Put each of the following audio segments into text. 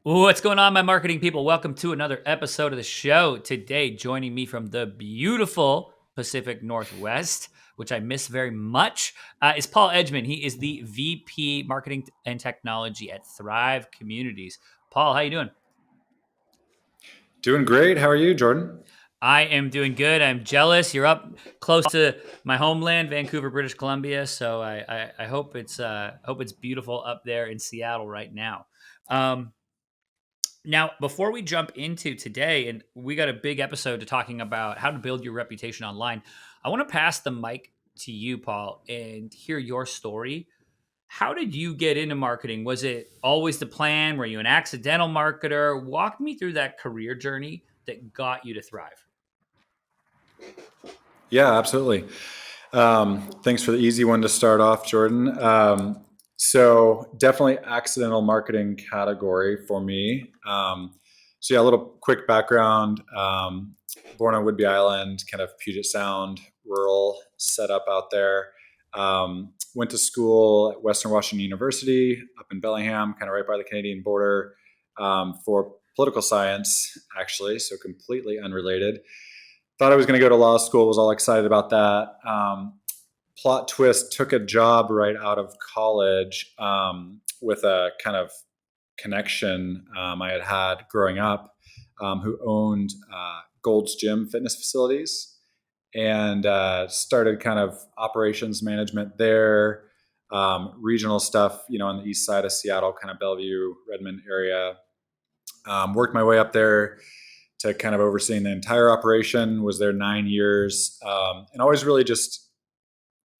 What's going on, my marketing people? Welcome to another episode of the show. Today, joining me from the beautiful Pacific Northwest, which I miss very much, is Paul Edgeman. He is the VP Marketing and Technology at Thrive Communities. Paul, how you doing? Doing great. How are you, Jordan? I am doing good. I'm jealous. You're up close to my homeland, Vancouver, British Columbia. So I hope it's beautiful up there in Seattle right now. Um, Now, before we jump into today, and we got a big episode to talking about how to build your reputation online, I want to pass the mic to you, Paul, and hear your story. How did you get into marketing? Was it always the plan? Were you an accidental marketer? Walk me through that career journey that got you to Thrive. Yeah, absolutely. Thanks for the easy one to start off, Jordan. So definitely accidental marketing category for me. So yeah, a little quick background. Born on Whidbey Island, kind of Puget Sound, rural setup out there. Went to school at Western Washington University up in Bellingham, kind of right by the Canadian border, for political science, actually. So completely unrelated. Thought I was going to go to law school, was all excited about that. Plot twist, took a job right out of college with a kind of connection I had growing up, who owned Gold's Gym fitness facilities, and started kind of operations management there, regional stuff, on the east side of Seattle, kind of Bellevue, Redmond area. Worked my way up there to kind of overseeing the entire operation. Was there 9 years, and always really just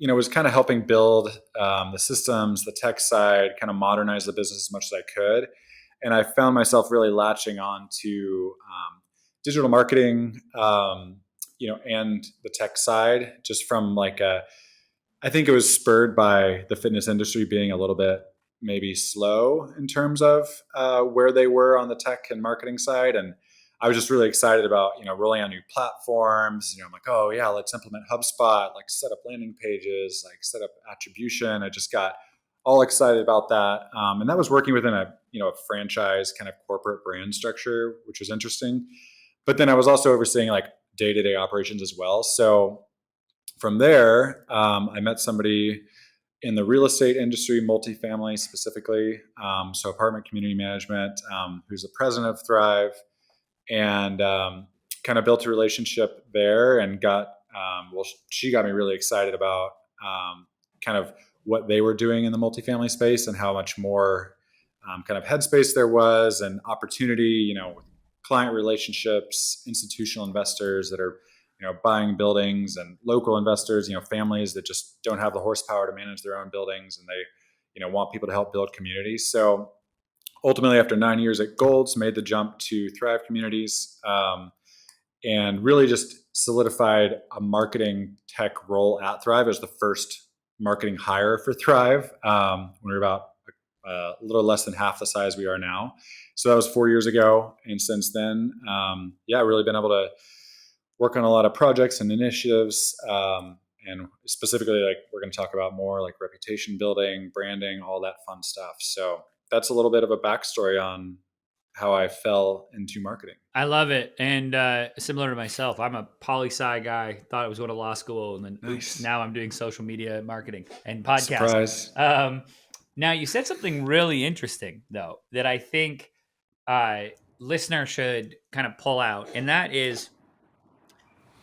was kind of helping build the systems, the tech side, kind of modernize the business as much as I could. And I found myself really latching on to digital marketing, and the tech side, just from I think it was spurred by the fitness industry being a little bit maybe slow in terms of where they were on the tech and marketing side. And I was just really excited about, rolling out new platforms. I'm like, oh yeah, let's implement HubSpot, like set up landing pages, like set up attribution. I just got all excited about that. And that was working within a franchise kind of corporate brand structure, which was interesting. But then I was also overseeing like day-to-day operations as well. So from there, I met somebody in the real estate industry, multifamily specifically, so apartment community management, who's the president of Thrive, and kind of built a relationship there, and she got me really excited about kind of what they were doing in the multifamily space and how much more kind of headspace there was and opportunity, with client relationships, institutional investors that are buying buildings, and local investors, families that just don't have the horsepower to manage their own buildings, and they want people to help build communities. So ultimately, after 9 years at Gold's, made the jump to Thrive Communities, and really just solidified a marketing tech role at Thrive as the first marketing hire for Thrive, when we were about a little less than half the size we are now. So that was 4 years ago. And since then, really been able to work on a lot of projects and initiatives, and specifically, like, we're going to talk about more like reputation building, branding, all that fun stuff. So that's a little bit of a backstory on how I fell into marketing. I love it. And similar to myself, I'm a poli sci guy, thought I was going to law school, and then oops, Nice. now I'm doing social media marketing and podcast. Surprise. Now, you said something really interesting, though, that I think listener should kind of pull out, and that is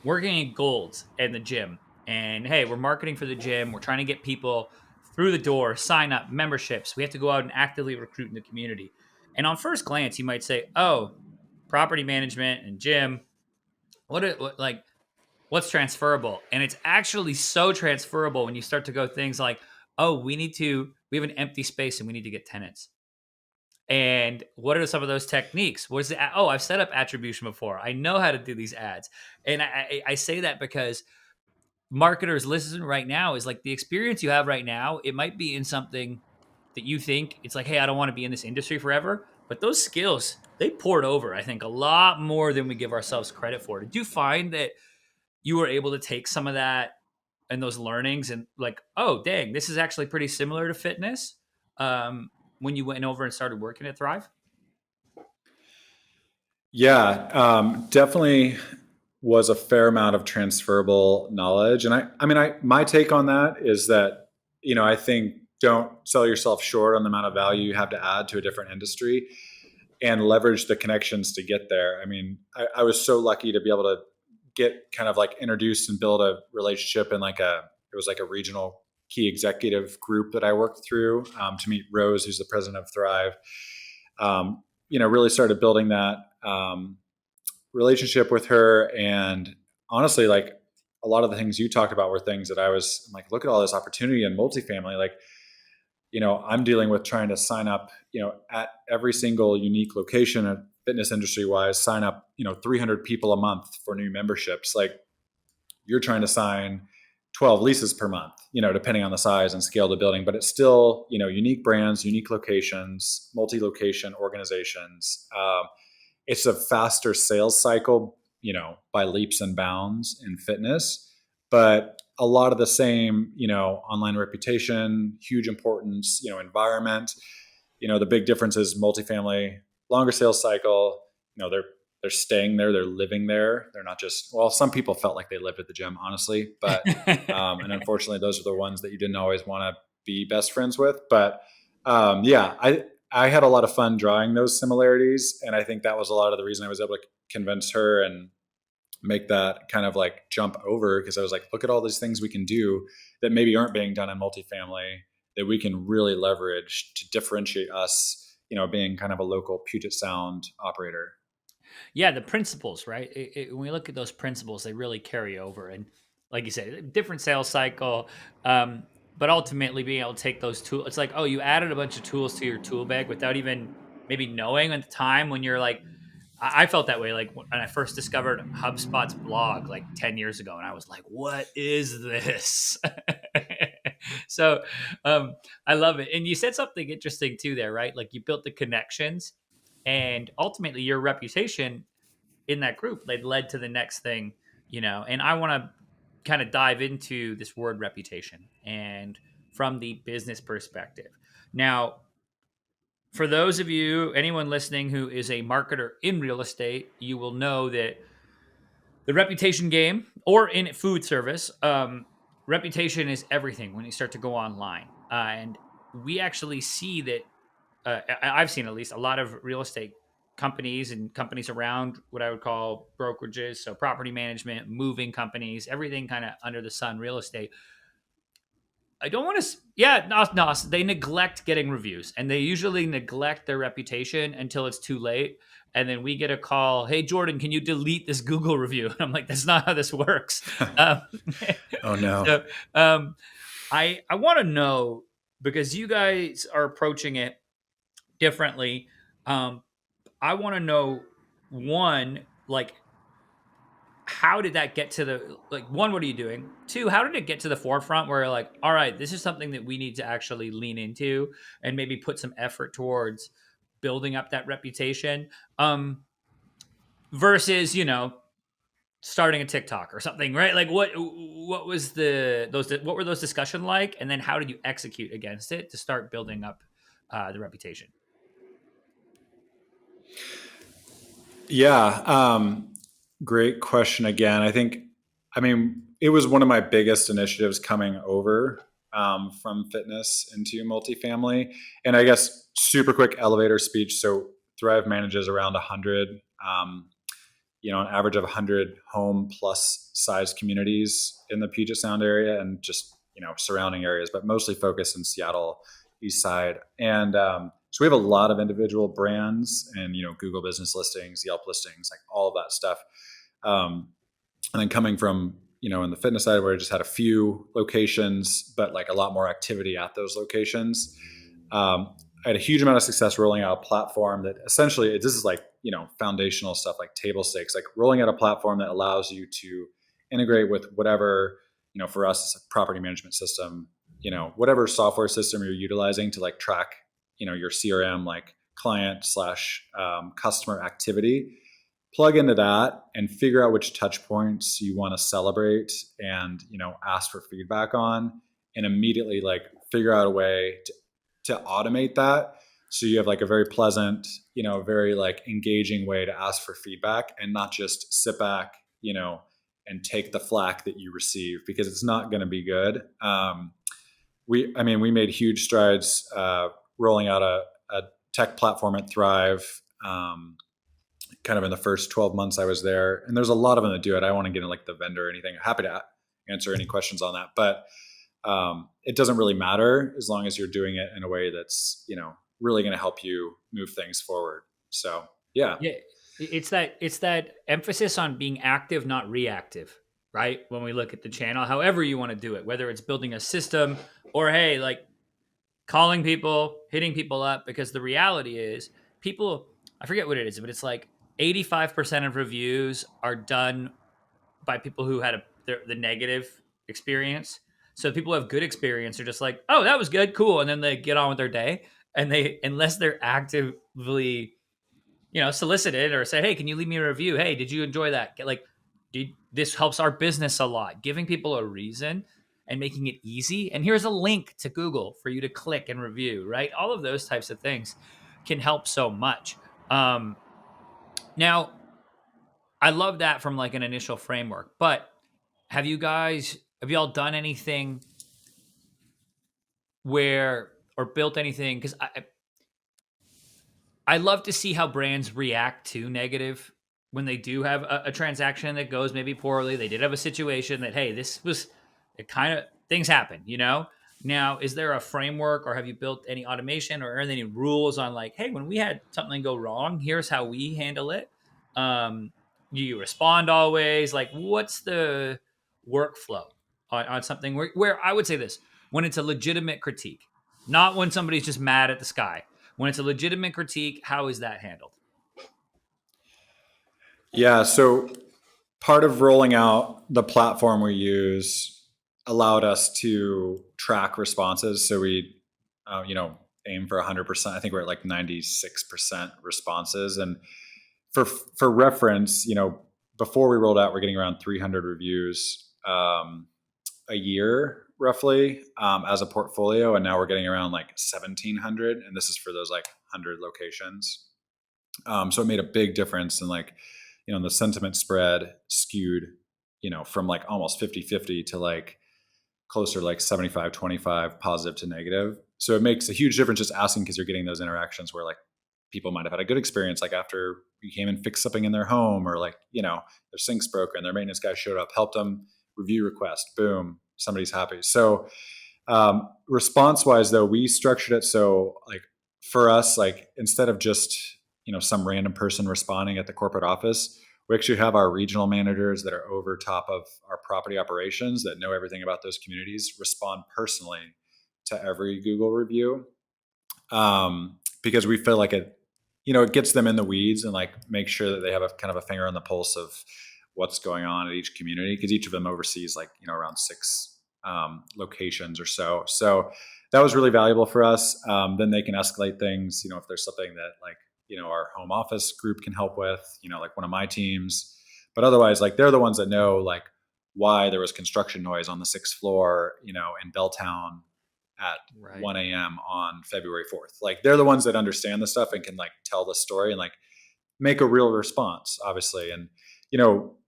working at Gold's and the gym. And hey, we're marketing for the gym. We're trying to get people through the door, sign up, memberships. We have to go out and actively recruit in the community. And on first glance, you might say, "Oh, property management and gym. Like what's transferable?" And it's actually so transferable when you start to go things like, "Oh, we have an empty space and we need to get tenants." And what are some of those techniques? What is it? Oh, I've set up attribution before. I know how to do these ads. And I say that because marketers listen right now is like the experience you have right now. It might be in something that you think it's like, hey, I don't want to be in this industry forever. But those skills, they poured over, I think, a lot more than we give ourselves credit for. Did you find that you were able to take some of that and those learnings and like, oh, dang, this is actually pretty similar to fitness, when you went over and started working at Thrive? Yeah, definitely was a fair amount of transferable knowledge. And my take on that is that, I think don't sell yourself short on the amount of value you have to add to a different industry and leverage the connections to get there. I was so lucky to be able to get kind of like introduced and build a relationship in it was like a regional key executive group that I worked through to meet Rose, who's the president of Thrive. Really started building that relationship with her. And honestly, like a lot of the things you talked about were things that I'm like, look at all this opportunity in multifamily. Like, I'm dealing with trying to sign up, at every single unique location at fitness industry wise, sign up, 300 people a month for new memberships. Like you're trying to sign 12 leases per month, depending on the size and scale of the building, but it's still, unique brands, unique locations, multi-location organizations. It's a faster sales cycle, by leaps and bounds in fitness, but a lot of the same, online reputation, huge importance, environment. The big difference is multifamily, longer sales cycle. They're staying there, they're living there. They're not just, well, some people felt like they lived at the gym, honestly, but and unfortunately, those are the ones that you didn't always want to be best friends with. But yeah, I had a lot of fun drawing those similarities, and I think that was a lot of the reason I was able to convince her and make that kind of like jump over, because I was like, look at all these things we can do that maybe aren't being done in multifamily that we can really leverage to differentiate us, being kind of a local Puget Sound operator. Yeah, the principles, right? When we look at those principles, they really carry over. And like you said, different sales cycle, but ultimately being able to take those tools. It's like, oh, you added a bunch of tools to your tool bag without even maybe knowing at the time when you're like, I felt that way. Like when I first discovered HubSpot's blog like 10 years ago, and I was like, what is this? so I love it. And you said something interesting too there, right? Like you built the connections and ultimately your reputation in that group led to the next thing, and I want to kind of dive into this word reputation and from the business perspective. Now, for those of you, anyone listening who is a marketer in real estate, you will know that the reputation game or in food service, reputation is everything when you start to go online. And we actually see that I've seen at least a lot of real estate companies and companies around what I would call brokerages, so property management, moving companies, everything kind of under the sun, real estate. I don't want to. Yeah, no, they neglect getting reviews, and they usually neglect their reputation until it's too late. And then we get a call, "Hey, Jordan, can you delete this Google review?" And I'm like, "That's not how this works." Um, Oh no. so, I want to know because you guys are approaching it differently. Um, I want to know one, like, how did that get to the like one, what are you doing? Two, how did it get to the forefront where you're like, all right, this is something that we need to actually lean into and maybe put some effort towards building up that reputation. Versus, starting a TikTok or something, right? Like what was what were those discussion like? And then how did you execute against it to start building up the reputation? Yeah. Great question again. It was one of my biggest initiatives coming over from fitness into multifamily. And I guess super quick elevator speech. So Thrive manages around 100, an average of 100 home plus size communities in the Puget Sound area and just, surrounding areas, but mostly focused in Seattle, East Side. And so we have a lot of individual brands and, Google business listings, Yelp listings, like all of that stuff. And then coming from, in the fitness side where I just had a few locations, but like a lot more activity at those locations. I had a huge amount of success rolling out a platform that essentially, this is like, foundational stuff like table stakes, like rolling out a platform that allows you to integrate with whatever, for us, it's a property management system, whatever software system you're utilizing to like track, your CRM, like client slash customer activity, plug into that and figure out which touch points you want to celebrate and, ask for feedback on, and immediately like figure out a way to automate that So you have like a very pleasant, very like engaging way to ask for feedback and not just sit back, and take the flack that you receive because it's not going to be good. We made huge strides rolling out a tech platform at Thrive. Kind of in the first 12 months I was there, and there's a lot of them that do it. I don't want to get into like the vendor or anything. Happy to answer any questions on that, but it doesn't really matter as long as you're doing it in a way that's really going to help you move things forward. So yeah. Yeah, it's that emphasis on being active, not reactive, right? When we look at the channel, however you want to do it, whether it's building a system or hey, like calling people, hitting people up, because the reality is people, I forget what it is, but it's like 85% of reviews are done by people who had the negative experience. So people who have good experience are just like, oh, that was good, cool, and then they get on with their day, and they, unless they're actively solicited or say, hey, can you leave me a review? Hey, did you enjoy that? Like, this helps our business a lot, giving people a reason and making it easy. And here's a link to Google for you to click and review, right? All of those types of things can help so much. Now, I love that from like an initial framework, but have you all done anything where, or built anything? Because I love to see how brands react to negative when they do have a transaction that goes maybe poorly. They did have a situation that, hey, this was it kind of things happen, Now, is there a framework or have you built any automation or are there any rules on like, hey, when we had something go wrong, here's how we handle it? Um, do you respond always? Like, what's the workflow on something where I would say this when it's a legitimate critique, not when somebody's just mad at the sky, when it's a legitimate critique, how is that handled? Yeah. So part of rolling out the platform we use allowed us to track responses. So we, aim for 100%. I think we're at like 96% responses. And for reference, before we rolled out, we're getting around 300 reviews a year roughly as a portfolio, and now we're getting around like 1,700, and this is for those like 100 locations. So it made a big difference, and like the sentiment spread skewed, from like almost 50-50 to like closer to like 75-25 positive to negative. So it makes a huge difference just asking because you're getting those interactions where like people might have had a good experience, like after you came and fixed something in their home, or like, their sink's broken, their maintenance guy showed up, helped them, review request, boom, somebody's happy. So response wise though, we structured it so like for us, like instead of just, some random person responding at the corporate office, we actually have our regional managers that are over top of our property operations that know everything about those communities respond personally to every Google review. Because we feel like it gets them in the weeds and like make sure that they have a kind of a finger on the pulse of what's going on at each community, because each of them oversees like around 6 locations or so. So that was really valuable for us. Then they can escalate things, if there's something that like our home office group can help with, like one of my teams. But otherwise, like they're the ones that know like why there was construction noise on the 6th floor, in Belltown at Right. 1 a.m. on February 4th. Like they're the ones that understand the stuff and can like tell the story and like make a real response, obviously. And,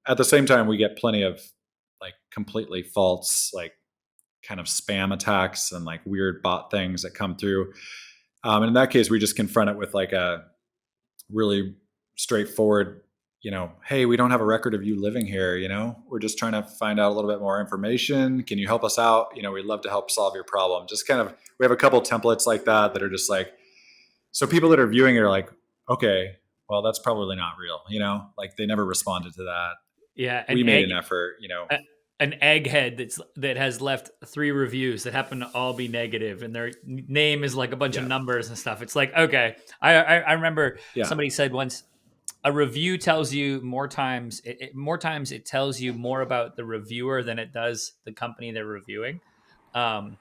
at the same time, we get plenty of like completely false, like kind of spam attacks and like weird bot things that come through. And in that case, we just confront it with like a really straightforward, hey, we don't have a record of you living here. We're just trying to find out a little bit more information. Can you help us out? We'd love to help solve your problem. Just kind of, we have a couple templates like that are just like, so people that are viewing it are like, okay, well, that's probably not real. Like they never responded to that. Yeah, We made an effort. an egghead that has left 3 reviews that happen to all be negative, and their name is like a bunch of Yeah, numbers and stuff. It's like, okay, I remember yeah, somebody said once, a review tells you more times it tells you more about the reviewer than it does the company they're reviewing. Um,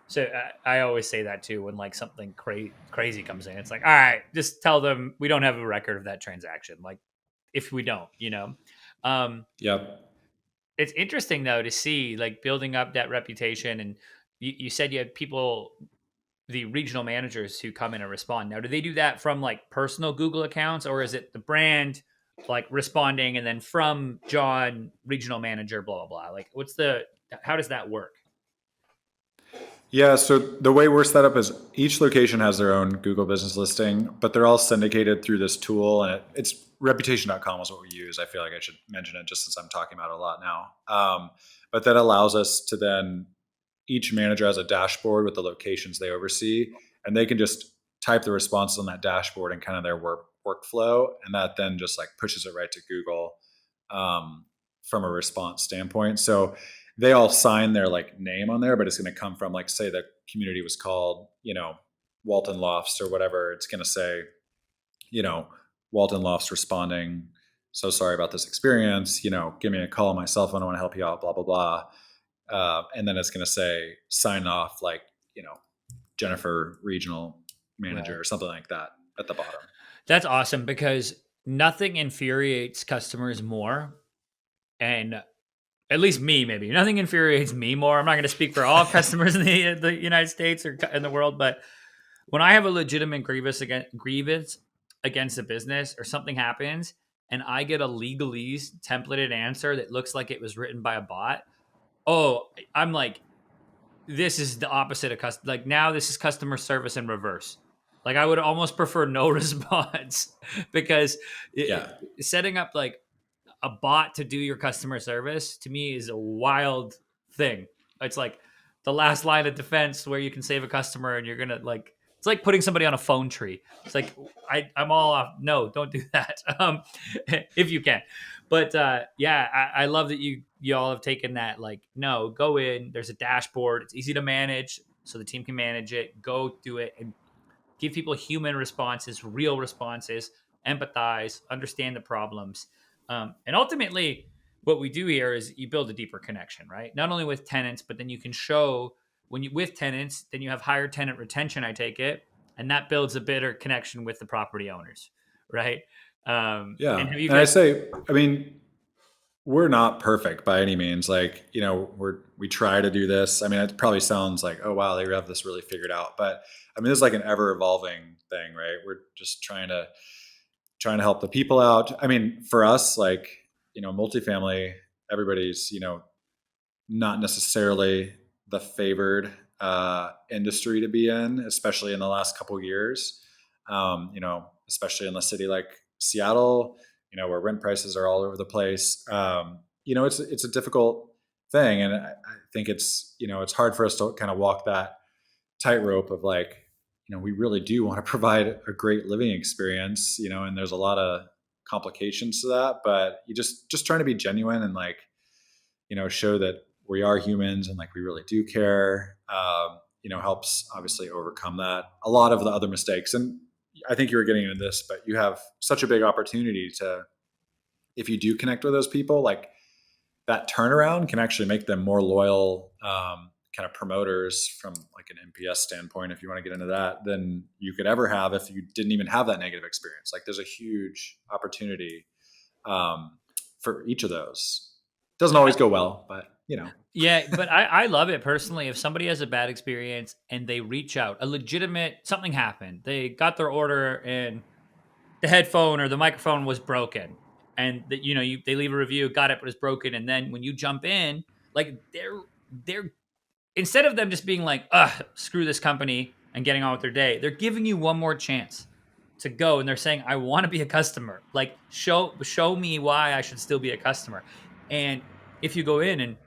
so I always say that too when like something crazy comes in. It's like, all right, just tell them we don't have a record of that transaction. Like if we don't. Um, yep. it's interesting though to see like building up that reputation, and you said you had people the regional managers who come in and respond. Now, do they do that from like personal Google accounts, or is it the brand like responding and then from John, regional manager, blah, blah, blah? Like, how does that work? Yeah, so the way we're set up is each location has their own Google business listing, but they're all syndicated through this tool, and it's reputation.com is what we use. I feel like I should mention it just since I'm talking about it a lot now. But that allows us to then, each manager has a dashboard with the locations they oversee, and they can just type the responses on that dashboard and kind of their workflow, and that then just like pushes it right to Google um, from a response standpoint. So they all sign their like name on there, but it's going to come from, like, say the community was called, Walton Lofts or whatever. It's going to say, you know, Walton Lofts responding, so sorry about this experience, give me a call on my cell phone. I want to help you out, blah, blah, blah. And then it's going to say sign off, like, Jennifer, regional manager, Right. or something like that at the bottom. That's awesome because nothing infuriates customers more. And at least me, maybe nothing infuriates me more. I'm not going to speak for all customers in the United States or in the world, but when I have a legitimate grievance against a business or something happens and I get a legalese templated answer that looks like it was written by a bot, oh, I'm like, this is the opposite of like now this is customer service in reverse. Like I would almost prefer no response because Yeah. setting up like a bot to do your customer service to me is a wild thing. It's like the last line of defense where you can save a customer and you're gonna like it's like putting somebody on a phone tree. It's like I'm all off. No, don't do that. If you can. But yeah, I love that you all have taken that. Like, no, go in. There's a dashboard. It's easy to manage, so the team can manage it. Go do it and give people human responses, real responses, empathize, understand the problems. And ultimately, what we do here is you build a deeper connection, right? Not only with tenants, but then you can show when you with tenants, then you have higher tenant retention, I take it, and that builds a better connection with the property owners, right? And Yeah. have you And I guys? say, I mean, we're not perfect by any means. Like, we try to do this. I mean, it probably sounds like, oh wow, they have this really figured out. But I mean, this is like an ever evolving thing, right? We're just trying to help the people out. I mean, for us, like, multifamily, everybody's, not necessarily the favored industry to be in, especially in the last couple of years. Especially in a city like Seattle, where rent prices are all over the place. It's a difficult thing, and I think it's hard for us to kind of walk that tightrope of like, we really do want to provide a great living experience, and there's a lot of complications to that, but you just trying to be genuine and like, show that we are humans and like we really do care, helps obviously overcome that. A lot of the other mistakes, and I think you were getting into this, but you have such a big opportunity to, if you do connect with those people, like that turnaround can actually make them more loyal, kind of promoters from like an NPS standpoint, if you want to get into that, than you could ever have if you didn't even have that negative experience. Like there's a huge opportunity for each of those. Doesn't always go well, but Yeah, but I love it personally. If somebody has a bad experience and they reach out, a legitimate something happened, they got their order and the headphone or the microphone was broken, and that they leave a review, got it, but it's broken, and then when you jump in, like they're instead of them just being like, screw this company and getting on with their day, they're giving you one more chance to go, and they're saying, I want to be a customer. Like show me why I should still be a customer, and if you go in and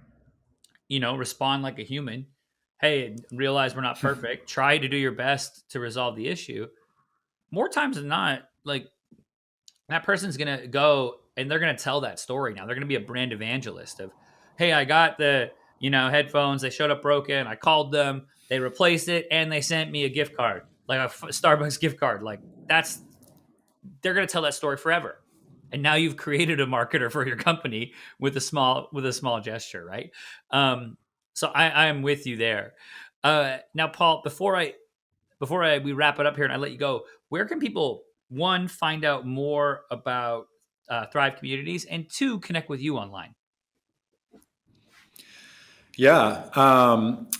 respond like a human. Hey, realize we're not perfect. Try to do your best to resolve the issue. More times than not, like that person's gonna go and they're gonna tell that story now. They're gonna be a brand evangelist of, hey, I got the headphones. They showed up broken. I called them. They replaced it and they sent me a gift card, like a Starbucks gift card. Like they're gonna tell that story forever. And now you've created a marketer for your company with a small gesture, right? So I am with you there. Now, Paul, before we wrap it up here and I let you go, where can people one find out more about Thrive Communities and two connect with you online? Yeah.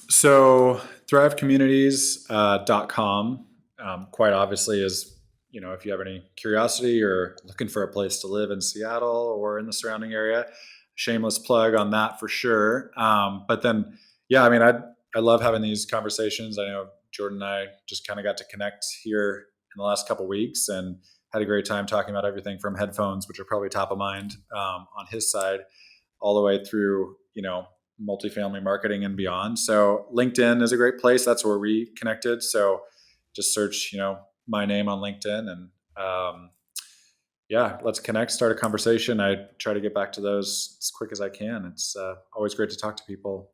So thrivecommunities.com, quite obviously, is, if you have any curiosity or looking for a place to live in Seattle or in the surrounding area, shameless plug on that for sure. But then, yeah, I mean, I love having these conversations. I know Jordan and I just kind of got to connect here in the last couple of weeks and had a great time talking about everything from headphones, which are probably top of mind on his side, all the way through, multifamily marketing and beyond. So LinkedIn is a great place. That's where we connected. So just search, my name on LinkedIn, and yeah, let's connect, start a conversation. I try to get back to those as quick as I can. It's always great to talk to people.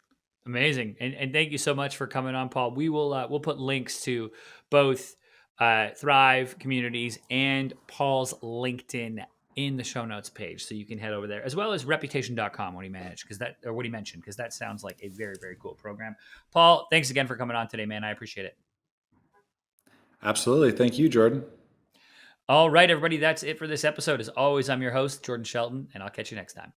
Amazing, and thank you so much for coming on, Paul. We'll put links to both Thrive Communities and Paul's LinkedIn in the show notes page, so you can head over there, as well as reputation.com when he managed, what he mentioned, because that sounds like a very, very cool program. Paul, thanks again for coming on today, man. I appreciate it. Absolutely. Thank you, Jordan. All right, everybody, that's it for this episode. As always, I'm your host, Jordan Shelton, and I'll catch you next time.